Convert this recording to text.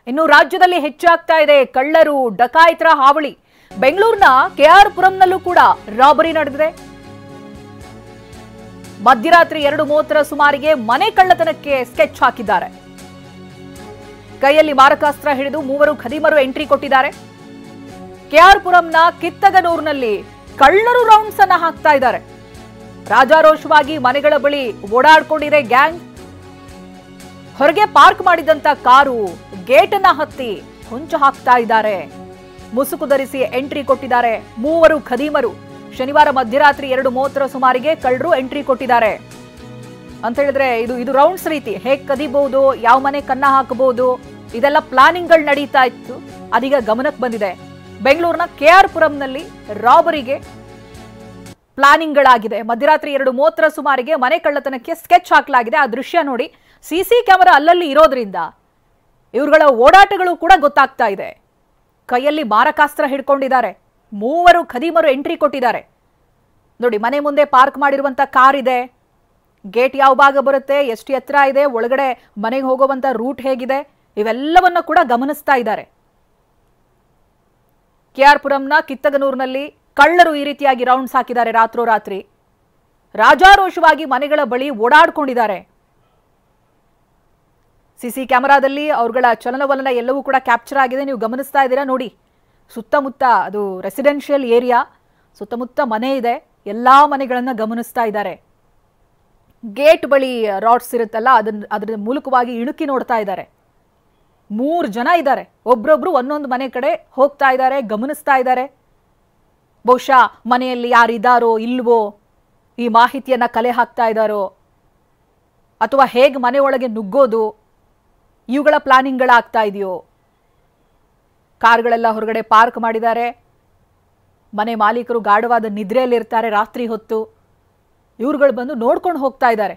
ಇನ್ನು ರಾಜ್ಯದಲ್ಲಿ ಹೆಚ್ಚಾಗ್ತಾ ಇದೆ ಕಳ್ಳರು ಡಕಾಯಿತರ ಹಾವಳಿ. ಬೆಂಗಳೂರಿನ ಕೆಆರ್ ಪುರಂನಲ್ಲೂ ಕೂಡ ರಾಬರಿ ನಡೆದಿದೆ. ಮಧ್ಯರಾತ್ರಿ 2:30 ಸುಮಾರಿಗೆ ಮನೆ ಕಳ್ಳತನಕ್ಕೆ ಸ್ಕೆಚ್ ಹಾಕಿದ್ದಾರೆ. ಕೈಯಲ್ಲಿ ಮಾರಕಾಸ್ತ್ರ ಹಿಡಿದು ಮೂವರು ಖದೀಮರು ಎಂಟ್ರಿ ಕೊಟ್ಟಿದ್ದಾರೆ. ಕೆಆರ್ ಪುರಂನ ಕಿತ್ತಗನೂರಿನಲ್ಲಿ ಕಳ್ಳರು ರೌಂಡ್ಸ್ ಅನ್ನ ಹಾಕ್ತಾ ಇದ್ದಾರೆ. ರಾಜಾರೋಷವಾಗಿ ಮನೆಗಳ ಬಳಿ ಓಡಾಡ್ಕೊಂಡಿದೆ ಗ್ಯಾಂಗ್. ಹೊರಗೆ ಪಾರ್ಕ್ ಮಾಡಿದಂತ ಕಾರು ಗೇಟ್ ಅನ್ನ ಹತ್ತಿ ಹೊಂಚು ಹಾಕ್ತಾ ಇದ್ದಾರೆ. ಮುಸುಕು ಧರಿಸಿ ಎಂಟ್ರಿ ಕೊಟ್ಟಿದ್ದಾರೆ ಮೂವರು ಖದೀಮರು. ಶನಿವಾರ ಮಧ್ಯರಾತ್ರಿ 2:30 ಸುಮಾರಿಗೆ ಕಳ್ಳರು ಎಂಟ್ರಿ ಕೊಟ್ಟಿದ್ದಾರೆ ಅಂತ ಹೇಳಿದ್ರೆ ಇದು ರೌಂಡ್ಸ್ ರೀತಿ. ಹೇಗ್ ಕದಿಬಹುದು, ಯಾವ ಮನೆ ಕನ್ನ ಹಾಕಬಹುದು, ಇದೆಲ್ಲ ಪ್ಲಾನಿಂಗ್ಗಳು ನಡೀತಾ ಇತ್ತು. ಅದೀಗ ಗಮನಕ್ಕೆ ಬಂದಿದೆ. ಬೆಂಗಳೂರಿನ ಕೆಆರ್ ಪುರಂನಲ್ಲಿ ರಾಬರಿಗೆ ಪ್ಲಾನಿಂಗ್ಗಳಾಗಿದೆ. ಮಧ್ಯರಾತ್ರಿ 2:30 ಸುಮಾರಿಗೆ ಮನೆ ಕಳ್ಳತನಕ್ಕೆ ಸ್ಕೆಚ್ ಹಾಕಲಾಗಿದೆ. ಆ ದೃಶ್ಯ ನೋಡಿ. ಸಿಸಿ ಕ್ಯಾಮೆರಾ ಅಲ್ಲಲ್ಲಿ ಇರೋದ್ರಿಂದ ಇವ್ರುಗಳ ಓಡಾಟಗಳು ಕೂಡ ಗೊತ್ತಾಗ್ತಾ ಇದೆ. ಕೈಯಲ್ಲಿ ಮಾರಕಾಸ್ತ್ರ ಹಿಡ್ಕೊಂಡಿದ್ದಾರೆ. ಮೂವರು ಖದೀಮರು ಎಂಟ್ರಿ ಕೊಟ್ಟಿದ್ದಾರೆ. ನೋಡಿ, ಮನೆ ಮುಂದೆ ಪಾರ್ಕ್ ಮಾಡಿರುವಂತ ಕಾರ್ ಇದೆ. ಗೇಟ್ ಯಾವ ಭಾಗ ಬರುತ್ತೆ, ಎಷ್ಟು ಎತ್ತರ ಇದೆ, ಒಳಗಡೆ ಮನೆಗೆ ಹೋಗುವಂತ ರೂಟ್ ಹೇಗಿದೆ, ಇವೆಲ್ಲವನ್ನ ಕೂಡ ಗಮನಿಸ್ತಾ ಇದ್ದಾರೆ. ಕೆಆರ್ ಪುರಂನ ಕಿತ್ತಗನೂರಿನಲ್ಲಿ ಕಳ್ಳರು ಈ ರೀತಿಯಾಗಿ ರೌಂಡ್ಸ್ ಹಾಕಿದ್ದಾರೆ ರಾತ್ರೋರಾತ್ರಿ. ರಾಜಾರೋಷವಾಗಿ ಮನೆಗಳ ಬಳಿ ಓಡಾಡ್ಕೊಂಡಿದ್ದಾರೆ. ಸಿಸಿ ಕ್ಯಾಮೆರಾದಲ್ಲಿ ಅವರುಗಳ ಚಲನವಲನ ಎಲ್ಲವೂ ಕೂಡ ಕ್ಯಾಪ್ಚರ್ ಆಗಿದೆ. ನೀವು ಗಮನಿಸ್ತಾ ಇದ್ದೀರಾ ನೋಡಿ. ಸುತ್ತಮುತ್ತ ಅದು ರೆಸಿಡೆನ್ಷಿಯಲ್ ಏರಿಯಾ, ಸುತ್ತಮುತ್ತ ಮನೆ ಇದೆ. ಎಲ್ಲಾ ಮನೆಗಳನ್ನ ಗಮನಿಸ್ತಾ ಇದ್ದಾರೆ. ಗೇಟ್ ಬಳಿ ರಾಡ್ಸ್ ಇರುತ್ತಲ್ಲ, ಅದರ ಮೂಲಕವಾಗಿ ಇಣುಕಿ ನೋಡ್ತಾ ಇದ್ದಾರೆ. 3 ಜನ ಇದ್ದಾರೆ. ಒಬ್ರೊಬ್ರು ಒಂದೊಂದು ಮನೆ ಕಡೆ ಹೋಗ್ತಾ ಇದ್ದಾರೆ, ಗಮನಿಸ್ತಾ ಇದ್ದಾರೆ. ಬಹುಶಃ ಮನೆಯಲ್ಲಿ ಯಾರಿದ್ದಾರೋ ಇಲ್ವೋ, ಈ ಮಾಹಿತಿಯನ್ನ ಕಲೆ ಹಾಕ್ತಾ ಇದ್ದಾರೋ, ಅಥವಾ ಹೇಗೆ ಮನೆ ಒಳಗೆ ನುಗ್ಗೋದು, ಇವುಗಳ ಪ್ಲಾನಿಂಗ್ಗಳಾಗ್ತಾ ಇದೆಯೋ. ಕಾರ್ಗಳೆಲ್ಲ ಹೊರಗಡೆ ಪಾರ್ಕ್ ಮಾಡಿದ್ದಾರೆ. ಮನೆ ಮಾಲೀಕರು ಗಾಢವಾದ ನಿದ್ರೆಯಲ್ಲಿರ್ತಾರೆ ರಾತ್ರಿ ಹೊತ್ತು. ಇವ್ರುಗಳು ಬಂದು ನೋಡ್ಕೊಂಡು ಹೋಗ್ತಾ ಇದ್ದಾರೆ.